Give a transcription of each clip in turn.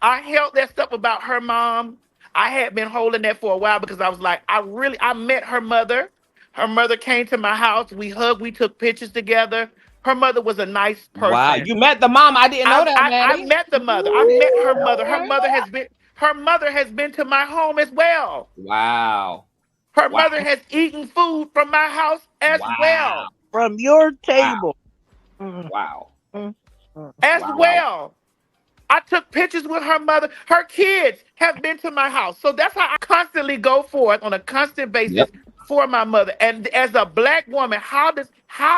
I held that stuff about her mom. I had been holding that for a while because I was like, I met her mother. Her mother came to my house. We hugged. We took pictures together. Her mother was a nice Wow, person. you met the mom. I didn't know that, I Maddie. met the mother. I've met her mother. Her mother has been to my home as well. Wow. Her Wow. mother has eaten food from my house as Wow. well. From your Wow. table. Mm, Wow. mm, mm. As Wow. Wow. well. I took pictures with her mother. Her kids have been to my house. So that's how I constantly go forth on a constant basis Yep. for my mother. And as a black woman, how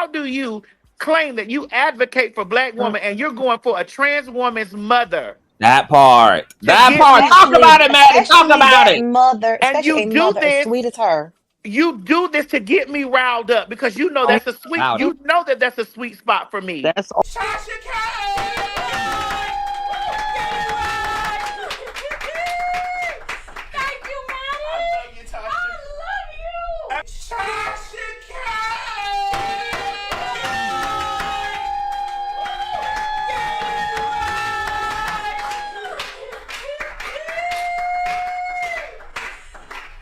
do you claim that you advocate for black women and you're going for a trans woman's mother That part. to That get part. me, Talk Especially, about it, Maddie. Talk especially about that it. mother, and especially a mother as sweet as her. you do this to get me riled up because you know Only Louder. you know that that's a sweet spot for me. that's Tasha K! Thank you, Maddie. I love you, Tasha. I love you. Tasha K!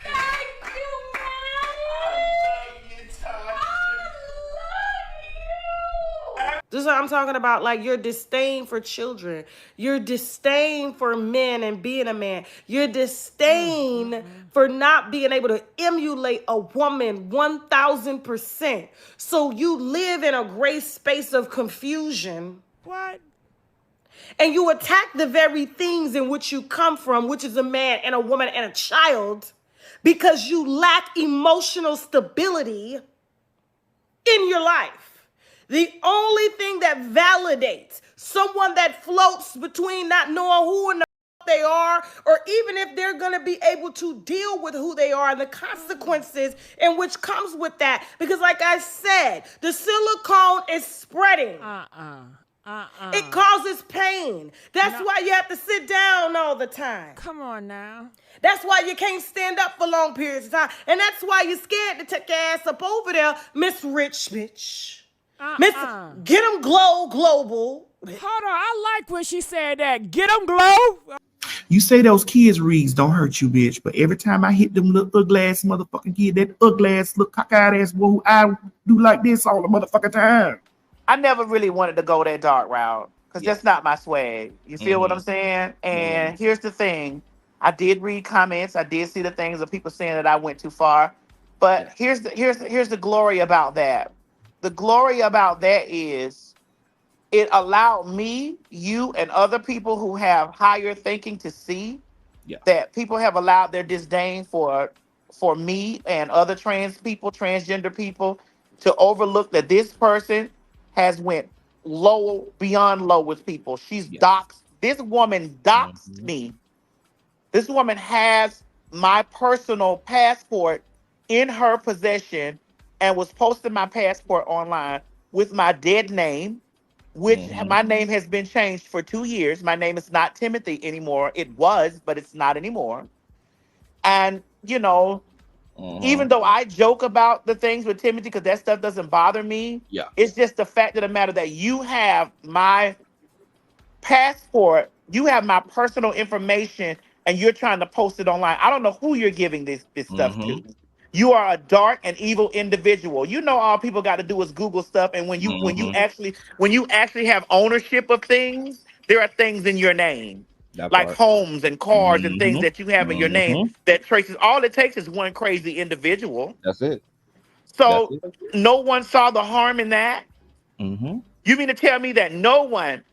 Thank you, Maddie. This is what I'm talking about, like your disdain for children, your disdain for men and being a man, your disdain for not being able to emulate a woman 1000%. So you live in a gray space of confusion. what? And you attack the very things in which you come from, which is a man and a woman and a child, because you lack emotional stability in your life. The only thing that validates someone that floats between not knowing who and the they are, or even if they're going to be able to deal with who they are and the consequences in which comes with that. Because like I said, the silicone is spreading. It causes pain. That's why you have to sit down all the time. Come on now. That's why you can't stand up for long periods of time. And that's why you're scared to take your ass up over there, Miss Rich Bitch. Miss Get 'em Glow Global. Hold on. I like when she said that. Get them glow. You say those kids' reads don't hurt you, bitch, but every time I hit them little ugly ass motherfucking kid, that ugly ass little cockeyed ass boy who I do like this all the motherfucking time. I never really wanted to go that dark route because that's not my swag. You feel what I'm saying? And here's the thing. I did read comments. I did see the things of people saying that I went too far. But here's the glory about that. The glory about that is it allowed me, you, and other people who have higher thinking to see that people have allowed their disdain for me and other trans people, transgender people, to overlook that this person has went low beyond low with people. She's doxed. This woman doxed me. This woman has my personal passport in her possession and was posting my passport online with my dead name, which my name has been changed for 2 years. My name is not Timothy anymore. It was, but it's not anymore. And, you know, even though I joke about the things with Timothy, because that stuff doesn't bother me, it's just the fact of the matter that you have my passport, you have my personal information, and you're trying to post it online. I don't know who you're giving this stuff to. You are a dark and evil individual. You know, all people got to do is Google stuff, and when you actually have ownership of things, there are things in your name, like homes and cars and things that you have in your name that traces. All it takes is one crazy individual. That's it. So no one saw the harm in that. You mean to tell me that no one,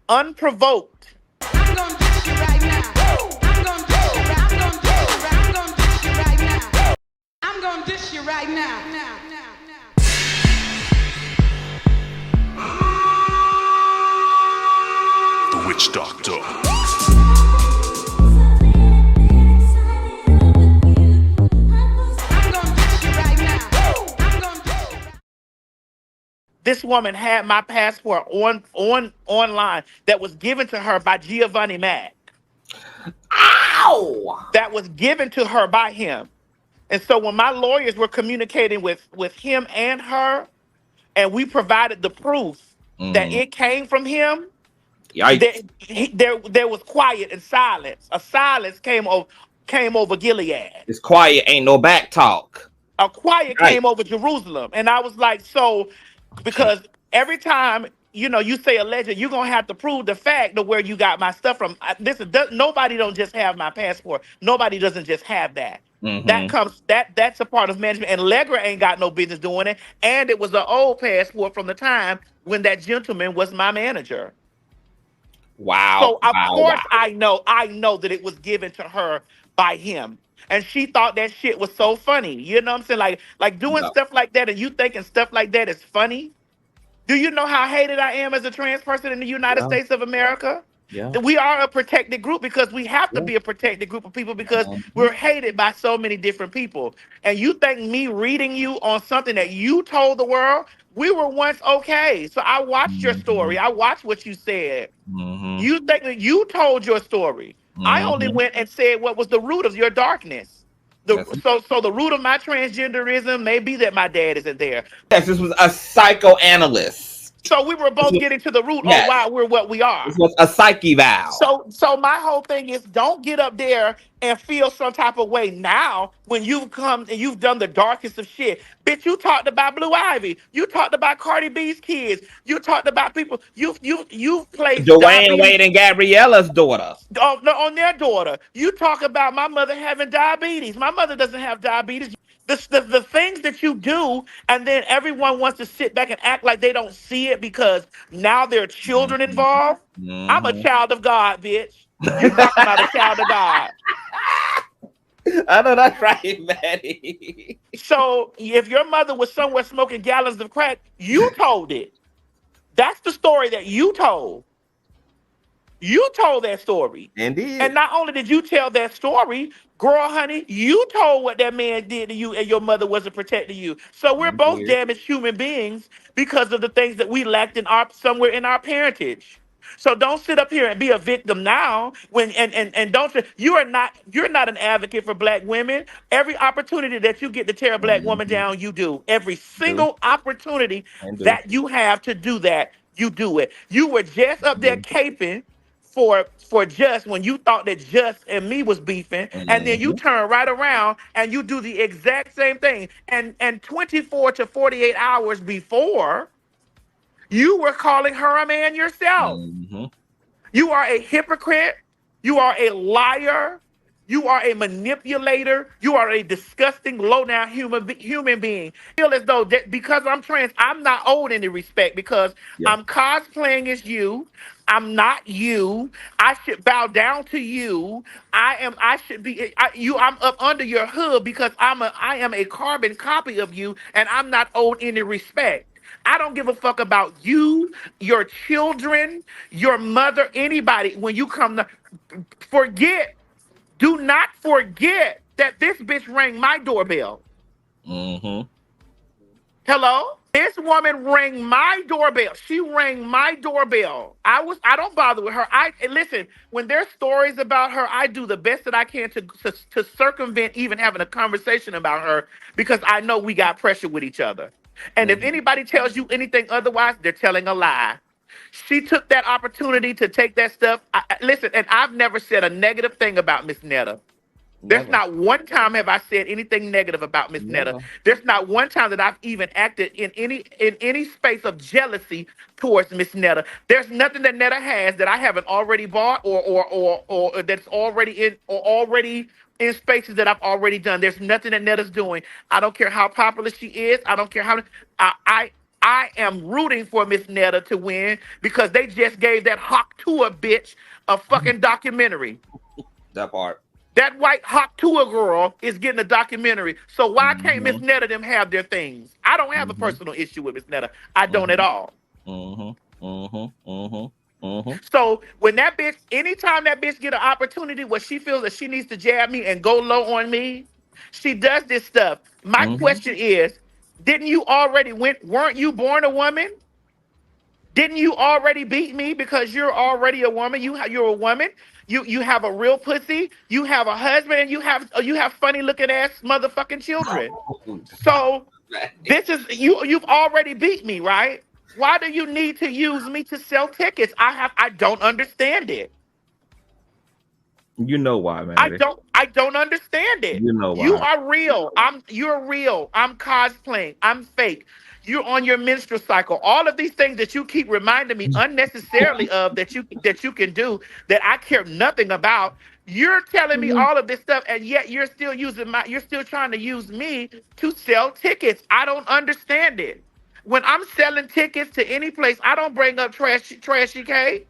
unprovoked, I'm gonna dish you right now. I'm gonna dish you right. I'm gonna dish you right now. I'm gonna dish you right now. The Witch Doctor. I'm gonna dish you right now. I'm gonna dish you right. this woman had my passport online that was given to her by Giovanni Mac. Ow! That was given to her by him. And so when my lawyers were communicating with him and her, and we provided the proof that it came from him, Yikes. There was quiet and silence. A silence came over Gilead. It's quiet, ain't no back talk. A quiet came over Jerusalem. And I was like, so, because every time, you say alleged, you're going to have to prove the fact of where you got my stuff from. Nobody don't just have my passport. Nobody doesn't just have that. That's a part of management. And Allegra ain't got no business doing it. And it was an old passport from the time when that gentleman was my manager. Wow. So of course I know that it was given to her by him. And she thought that shit was so funny. You know what I'm saying? Like doing stuff like that and you thinking stuff like that is funny. Do you know how hated I am as a trans person in the United States of America? Yeah. We are a protected group because we have to be a protected group of people because we're hated by so many different people. And you think me reading you on something that you told the world, we were once okay. So I watched your story. I watched what you said. You think that you told your story. I only went and said what was the root of your darkness. So the root of my transgenderism may be that my dad isn't there. Yes, this was a psychoanalyst. So we were both getting to the root of why we're what we are. This was a psyche vow. So my whole thing is don't get up there and feel some type of way now when you've come and you've done the darkest of shit. Bitch, you talked about Blue Ivy. You talked about Cardi B's kids. You talked about people. You played Dwayne Wade and Gabriella's daughter. On their daughter. You talk about my mother having diabetes. My mother doesn't have diabetes. The things that you do, and then everyone wants to sit back and act like they don't see it because now there are children involved. I'm a child of God, bitch. You talking about a child of God. I know that's right, Maddie. So if your mother was somewhere smoking gallons of crack, you told it. That's the story that you told. You told that story. Indeed. And not only did you tell that story, girl, honey, you told what that man did to you and your mother wasn't protecting you. So we're both damaged human beings because of the things that we lacked somewhere in our parentage. So don't sit up here and be a victim now and don't you're not an advocate for black women. Every opportunity that you get to tear a black woman down, you do. Every single opportunity that you have to do that, you do it. You were just up there caping for Just when you thought that Just and me was beefing, and then you turn right around and you do the exact same thing. And 24 to 48 hours before, you were calling her a man yourself. You are a hypocrite. You are a liar. You are a manipulator. You are a disgusting, low-down human being. I feel as though that because I'm trans, I'm not owed any respect because I'm cosplaying as you. I'm not you. I should bow down to you. I'm up under your hood because I am a carbon copy of you, and I'm not owed any respect. I don't give a fuck about you, your children, your mother, anybody. When you come to do not forget that this bitch rang my doorbell. Hello? This woman rang my doorbell. She rang my doorbell. I don't bother with her. Listen, when there's stories about her, I do the best that I can to circumvent even having a conversation about her because I know we got pressure with each other. And if anybody tells you anything otherwise, they're telling a lie. She took that opportunity to take that stuff. Listen, and I've never said a negative thing about Miss Netta. There's not one time have I said anything negative about Miss Netta. There's not one time that I've even acted in any space of jealousy towards Miss Netta. There's nothing that Netta has that I haven't already bought or that's already in spaces that I've already done. There's nothing that Netta's doing. I don't care how popular she is. I don't care how I am rooting for Miss Netta to win because they just gave that Hawk Tua bitch a fucking documentary. That part. That white Hawk Tua girl is getting a documentary. So why can't Miss Netta them have their things? I don't have a personal issue with Miss Netta. I don't at all. So when that bitch, anytime that bitch get an opportunity where she feels that she needs to jab me and go low on me, she does this stuff. My question is, weren't you born a woman? Didn't you already beat me because you're already a woman? You're a woman. You have a real pussy. You have a husband, and you have funny looking ass motherfucking children. So this is you've already beat me, right? Why do you need to use me to sell tickets? I don't understand it. You know why, man. I don't understand it. You know You why. are real. You're real. I'm cosplaying. I'm fake. You're on your menstrual cycle. All of these things that you keep reminding me unnecessarily of that you can do that I care nothing about. You're telling me all of this stuff, and yet you're still you're still trying to use me to sell tickets. I don't understand it. When I'm selling tickets to any place, I don't bring up trashy K.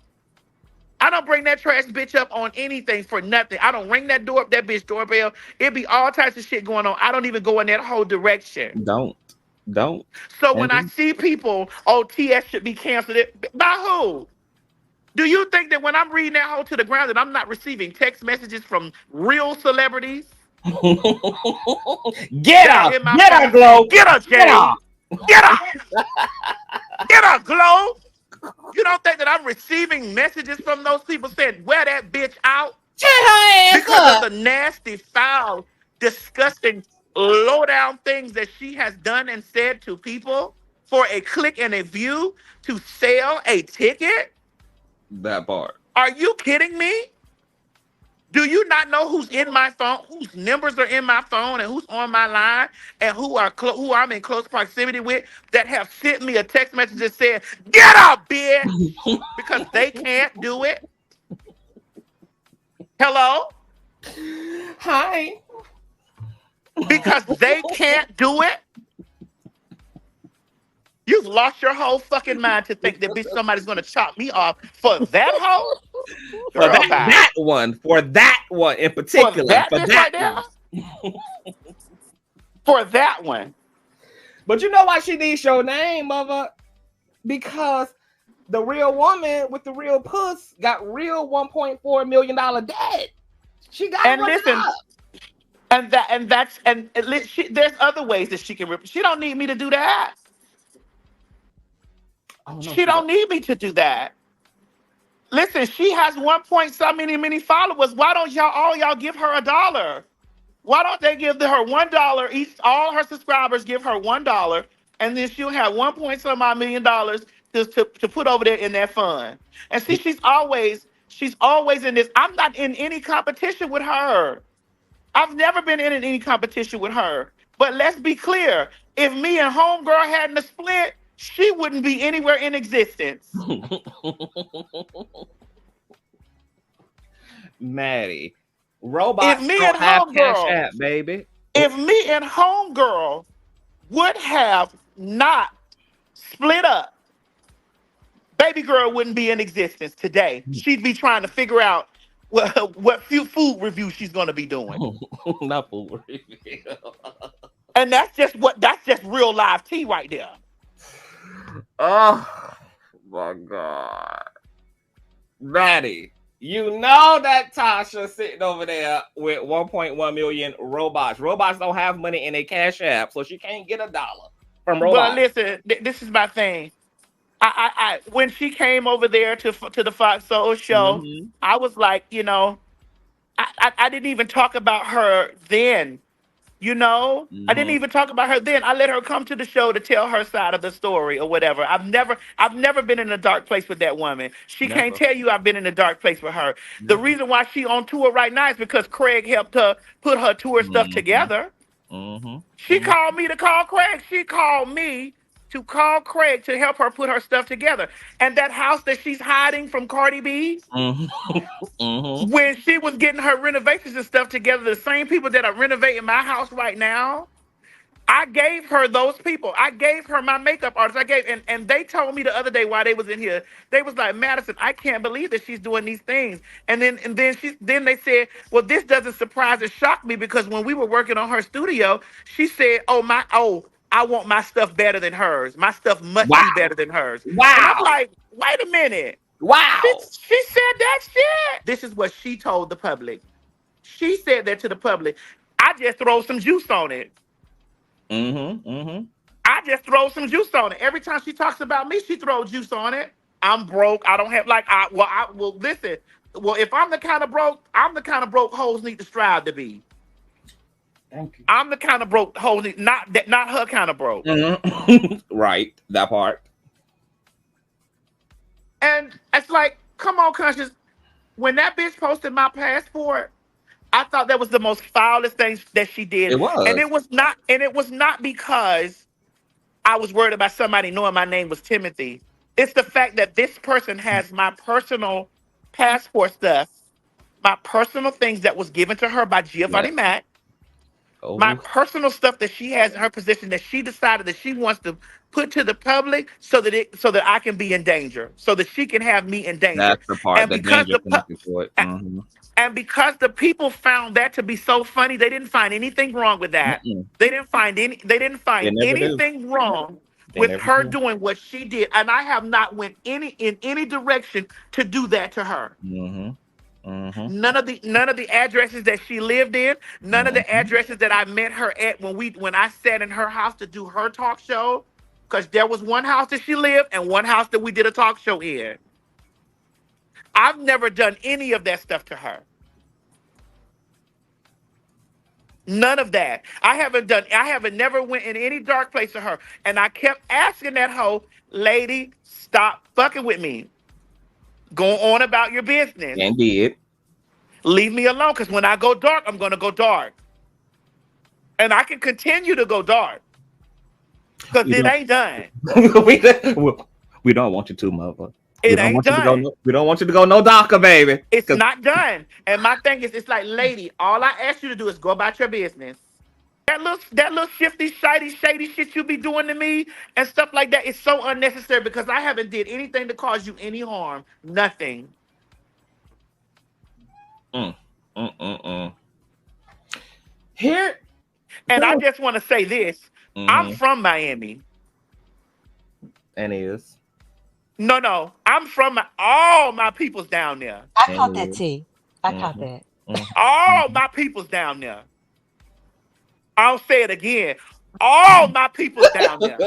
I don't bring that trash bitch up on anything for nothing. I don't ring that bitch doorbell. It be all types of shit going on. I don't even go in that whole direction. Don't. So when I see people, oh, TS should be canceled, by who? Do you think that when I'm reading that whole to the ground that I'm not receiving text messages from real celebrities? Get her, Glow. Get her, Jay. Get her. Get her, Glow. You don't think that I'm receiving messages from those people saying, wear that bitch out? Check her ass Because up. of the nasty, foul, disgusting, low-down things that she has done and said to people for a click and a view to sell a ticket? That part. Are you kidding me? Do you not know who's in my phone, whose numbers are in my phone, and who's on my line, and who I'm in close proximity with that have sent me a text message that said, "Get up, bitch," because they can't do it? Hello? Hi. Because they can't do it? You've lost your whole fucking mind to think that bitch somebody's gonna chop me off for that hoe? For that one in particular. For that bitch right there? For that one. But you know why she needs your name, mother? Because the real woman with the real puss got real $1.4 million debt. She got and listen, up. There's other ways that she can rip. She don't need me to do that. She don't need me to do that. Listen, she has 1 point so many followers. Why don't y'all give her $1? Why don't they give her $1 each? All her subscribers give her $1, and then she'll have 1 point some odd million dollars to put over there in that fund. And see, she's always in this. I'm not in any competition with her. I've never been in any competition with her. But let's be clear. If me and Homegirl hadn't a split, she wouldn't be anywhere in existence. Maddie, robots don't have Cash App, baby. If me and Homegirl would have not split up, baby girl wouldn't be in existence today. She'd be trying to figure out what few food review she's going to be doing. Not food review. And that's just real live tea right there. Oh my God. Maddie, you know that Tasha sitting over there with 1.1 million robots. Robots don't have money in a Cash App, so she can't get $1 from robots. But listen, this is my thing. I when she came over there to the Fox Soul show, I was like, I didn't even talk about her then. I didn't even talk about her then. I let her come to the show to tell her side of the story or whatever. I've never been in a dark place with that woman. She can't tell you I've been in a dark place with her. The reason why she on tour right now is because Craig helped her put her tour stuff together. She called me to call Craig. She called me to call Craig to help her put her stuff together. And that house that she's hiding from Cardi B, when she was getting her renovations and stuff together, the same people that are renovating my house right now, I gave her those people. I gave her my makeup artist. And they told me the other day while they was in here, they was like, Madison, I can't believe that she's doing these things. And then they said, well, this doesn't surprise or shock me because when we were working on her studio, she said, I want my stuff better than hers. My stuff must be better than hers. Wow. And I'm like, wait a minute. Wow. She said that shit. This is what she told the public. She said that to the public. I just throw some juice on it. I just throw some juice on it. Every time she talks about me, she throws juice on it. I'm broke. I don't have listen. Well, if I'm the kind of broke hoes need to strive to be. Thank you. I'm the kind of broke hoes, not her kind of broke. Right, that part. And it's like, come on, conscious. When that bitch posted my passport, I thought that was the most foulest thing that she did. It And was. it was not, because I was worried about somebody knowing my name was Timothy. It's the fact that this person has my personal passport stuff, my personal things that was given to her by Giovanni Yep. Mac, my Oh, personal stuff that she has in her possession that she decided that she wants to put to the public so that I can be in danger, so that she can have me in danger. that's the part, And the because danger the connected to it. Mm-hmm. and because the people found that to be so funny, they didn't find anything wrong with that. Mm-mm. They didn't find They never do. anything wrong They with never her do. doing what she did. And I have not went in any direction to do that to her. Mm-hmm. Mm-hmm. None of the addresses that she lived in, none of the Mm-hmm. addresses that I met her at when I sat in her house to do her talk show, because there was one house that she lived and one house that we did a talk show in. I've never done any of that stuff to her. None of that. I haven't never went in any dark place to her. And I kept asking that hoe, lady, stop fucking with me. Go on about your business. And did. Leave me alone, because when I go dark, I'm going to go dark. And I can continue to go dark. Because We it don't. ain't done. we don't want you to, mother. We It don't ain't want you to go. done. We don't want you to go no darker, baby. It's not done. And my thing is, it's like, lady, all I ask you to do is go about your business. That little shifty, shady shit you be doing to me and stuff like that is so unnecessary, because I haven't did anything to cause you any harm. Nothing. Mm, mm, mm, mm. Here. And I just want to say this. I'm Mm-hmm. from Miami. And is. No. I'm from all my people's down there. I caught And that is. T. I caught Mm-hmm. that. Mm-hmm. All my people's down there. I'll say it again. All my people's down there.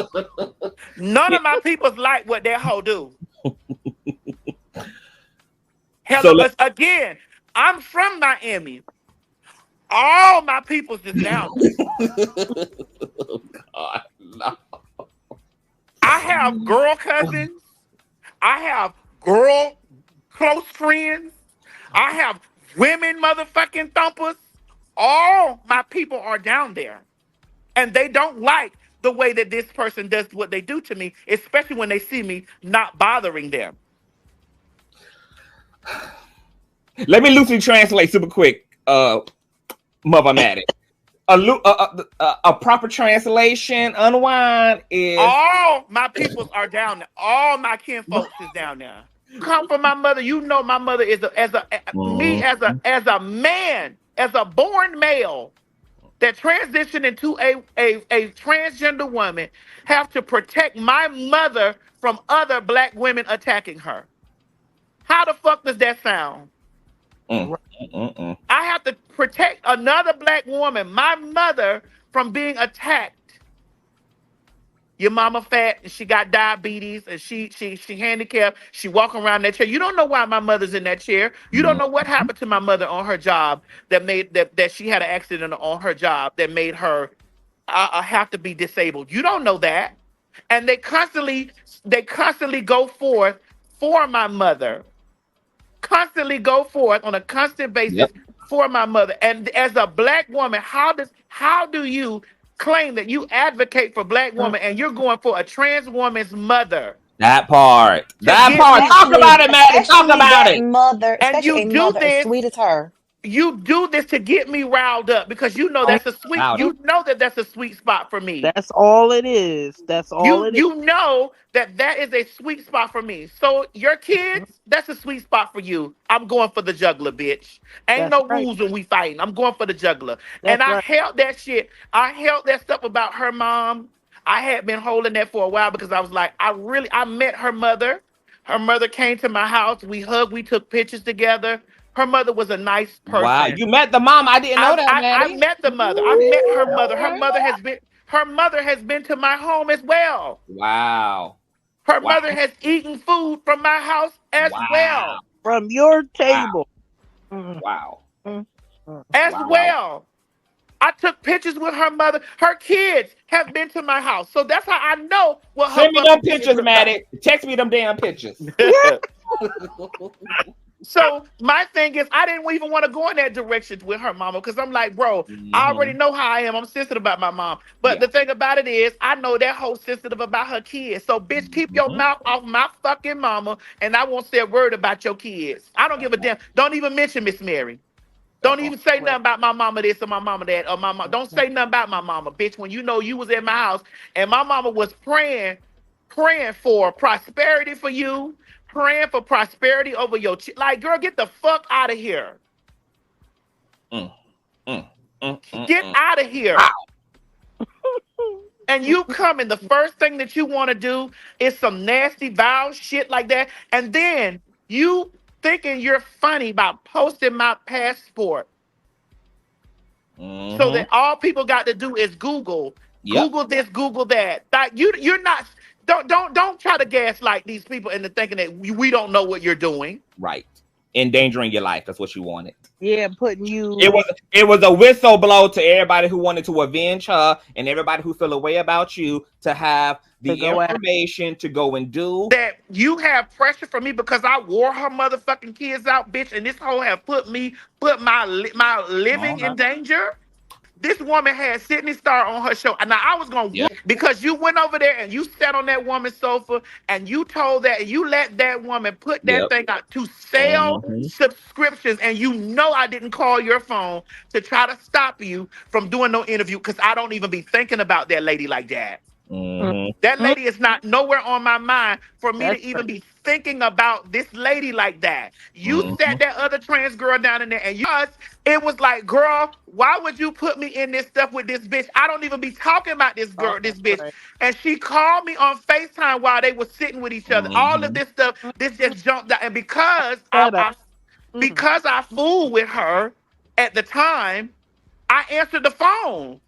None of my people's like what that hoe do. So Hell, but again, I'm from Miami. All my people's just down there. God, no. I have girl cousins. I have girl close friends. I have women motherfucking thumpers. All my people are down there. And they don't like the way that this person does what they do to me, especially when they see me not bothering them. Let me loosely translate super quick, Mother Maddie. A proper translation, unwind is All my peoples are down there. All my kinfolks is down there. Come from my mother. You know my mother is me as a man, as a born male that transitioned into a transgender woman, have to protect my mother from other black women attacking her. How the fuck does that sound? I have to protect another black woman, my mother, from being attacked. Your mama fat and she got diabetes and she handicapped. She walking around that chair. You don't know why my mother's in that chair. You don't know what happened to my mother on her job that she had an accident on her job that made her have to be disabled. You don't know that. And they constantly go forth for my mother. Constantly go forth on a constant basis for my mother. And as a black woman, how do you claim that you advocate for black woman and you're going for a trans woman's mother? that part. That get part. me- Talk about it, Maddie. Talk Especially about that it. mother, And especially a mother as sweet as her. you do this to get me riled up, because you know that's Louder. that's a sweet spot for me. That's all it is. That's all it is. You know that is a sweet spot for me. So your kids, that's a sweet spot for you. I'm going for the juggler, bitch. Ain't That's no right. rules when we fighting. I'm going for the juggler. That's And I right. held that shit. I held that stuff about her mom. I had been holding that for a while, because I was like, I met her mother. Her mother came to my house. We hugged. We took pictures together. Her mother was a nice person. Wow, you met the mom. I didn't know that, I Maddie. met the mother. I met her mother. Her mother has been to my home as well. Wow. Her mother has eaten food from my house as well. From your table. Wow. As well. I took pictures with her mother. Her kids have been to my house. So that's how I know what her Send me them fucking kids pictures, look Maddie. Text me them damn pictures. like. So my thing is, I didn't even want to go in that direction with her mama because I'm like, bro, I already know how I am. I'm sensitive about my mom. But the thing about it is, I know that whole sensitive about her kids. So bitch, keep your mouth off my fucking mama, and I won't say a word about your kids. I don't give a damn. Don't even mention Miss Mary. Don't even say nothing about my mama this or my mama that or my mama. Don't say nothing about my mama, bitch. When you know you was at my house and my mama was praying for prosperity for you, praying for prosperity over your like, girl, get the fuck out of here. Get out of here. And you come and the first thing that you want to do is some nasty vile shit like that, and then you thinking you're funny by posting my passport. So that all people got to do is Google this, Google that. Like you're not. Don't try to gaslight these people into thinking that we don't know what you're doing. Right, endangering your life. That's what you wanted. Yeah, putting you. It was a whistle blow to everybody who wanted to avenge her and everybody who feel a way about you to have the information to go and do that. You have pressure for me because I wore her motherfucking kids out, bitch, and this whole have put my living in danger. This woman had Sydney Star on her show. And now I was going to because you went over there and you sat on that woman's sofa and you told that and you let that woman put that thing out to sell subscriptions. And you know I didn't call your phone to try to stop you from doing no interview because I don't even be thinking about that lady like that. That lady is not nowhere on my mind for me to even be thinking about this lady like that. You sat that other trans girl down in there and it was like, girl, why would you put me in this stuff with this bitch? I don't even be talking about this girl, this bitch. And she called me on FaceTime while they were sitting with each other. All of this stuff, this just jumped out. And because I fooled with her at the time, I answered the phone.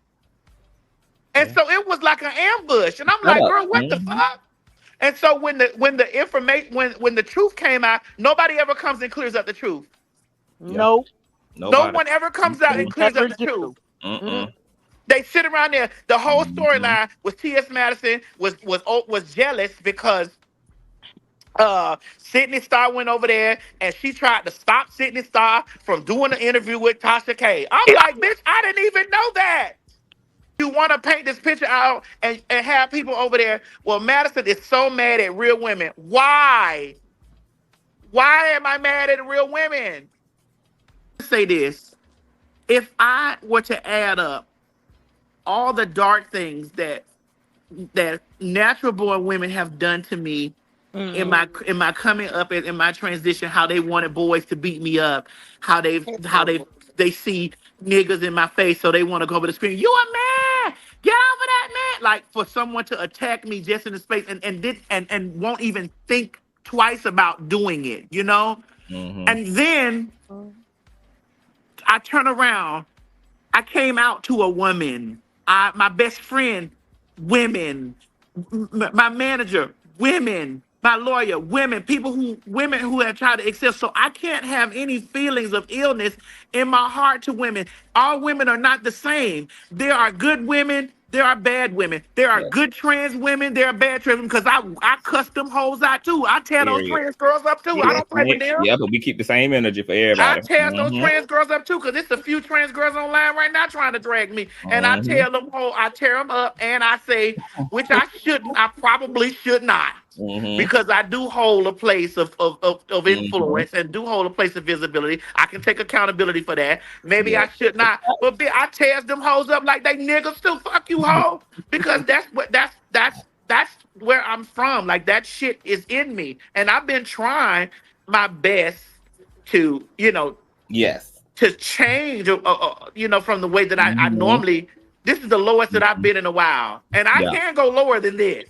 And so it was like an ambush. And I'm like, girl, what the fuck? And so when the information, when the truth came out, nobody ever comes and clears up the truth. Nope. No one ever comes out and clears up the truth. They sit around there. The whole storyline was T.S. Madison was jealous because Sydney Star went over there and she tried to stop Sydney Star from doing an interview with Tasha K. I'm like, bitch, I didn't even know that. You want to paint this picture out and have people over there. Well, Madison is so mad at real women. Why? Why am I mad at real women? Say this. If I were to add up all the dark things that natural born women have done to me in my coming up and in my transition, how they wanted boys to beat me up, how they see niggas in my face, so they want to go over the screen. You a man? Get over that man! Like for someone to attack me just in the space and won't even think twice about doing it, you know? And then I turn around. I came out to a woman. My best friend, women. My manager, women. My lawyer, women. Women who have tried to excel. So I can't have any feelings of illness in my heart to women. All women are not the same. There are good women. There are bad women. There are good trans women. There are bad trans women because I cuss them hoes out too. I tear those trans girls up too. I don't play with them. Yeah, but we keep the same energy for everybody. I tear those trans girls up too because it's a few trans girls online right now trying to drag me. And I tear them up and I say, which I shouldn't, I probably should not. Because I do hold a place of influence and do hold a place of visibility. I can take accountability for that. Maybe I should not, but I tears them hoes up like they niggas too. Fuck you, hoe. Because that's where I'm from. Like that shit is in me, and I've been trying my best to, to change, from the way that I normally. This is the lowest that I've been in a while, and I can't go lower than this.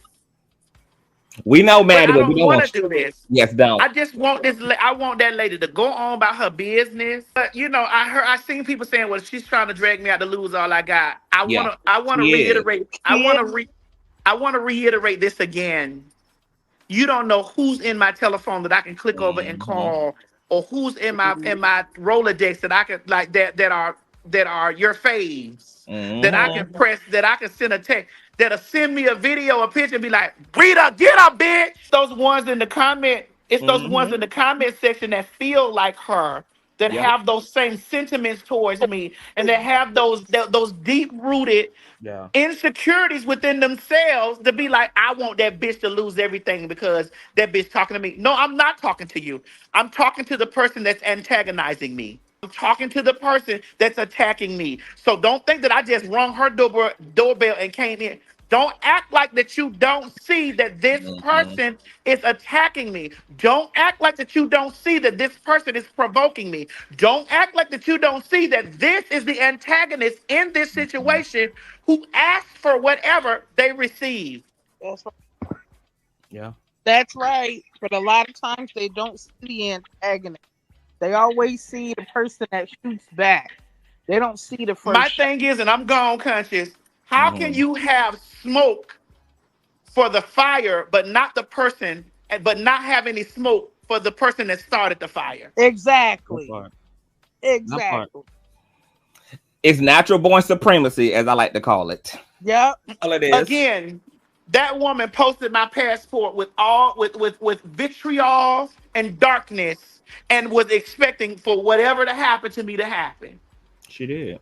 We know, man, but I don't want to do this. Yes, don't. I just want this. I want that lady to go on about her business. But I seen people saying, "Well, she's trying to drag me out to lose all I got." I want to reiterate. I want to reiterate this again. You don't know who's in my telephone that I can click over and call, or who's in my Rolodex that I can that are that are your faves that I can Mm-hmm. press, that I can send a text, that'll send me a video, a picture, and be like, Rita, get up, bitch. Those ones in the comment, it's those ones in the comment section that feel like her, that Yeah. have those same sentiments towards me, and that have those deep rooted Yeah. insecurities within themselves to be like, I want that bitch to lose everything because that bitch talking to me. No, I'm not talking to you. I'm talking to the person that's antagonizing me. I'm talking to the person that's attacking me. So don't think that I just rung her doorbell and came in. Don't act like that you don't see that this Mm-hmm. person is attacking me. Don't act like that you don't see that this person is provoking me. Don't act like that you don't see that this is the antagonist in this Mm-hmm. situation who asked for whatever they receive. That's right. Yeah. That's right. But a lot of times they don't see the antagonist. They always see the person that shoots back. They don't see the My first shot. thing is, and I'm gone conscious, how can Mm-hmm. you have smoke for the fire, but not the person, but not have any smoke for the person that started the fire? That Exactly. part. That part. Exactly. It's natural born supremacy, as I like to call it. Yep. All it is. Again, that woman posted my passport with all with vitriol and darkness, and was expecting for whatever to happen to me to happen. She did.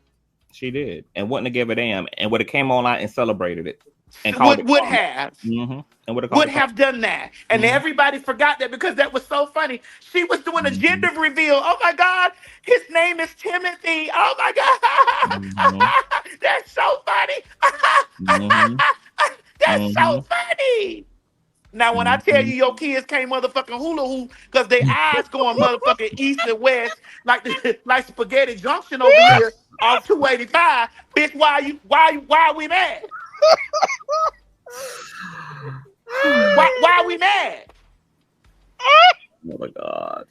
She did. And wouldn't have give a damn. And would have came online and celebrated it. And called it Would karma. have. Mm-hmm. And would have called Would it karma. have done that. And Mm-hmm. everybody forgot that because that was so funny. She was doing a Mm-hmm. gender reveal. Oh my God, his name is Timothy. Oh my God. Mm-hmm. That's so funny. Mm-hmm. That's Mm-hmm. so funny. Now, when I tell Mm-hmm. you your kids can't motherfucking hula hoop because their eyes going motherfucking east and west like like Spaghetti Junction over here off 285, bitch, why are we mad? Why are we mad? Oh my God.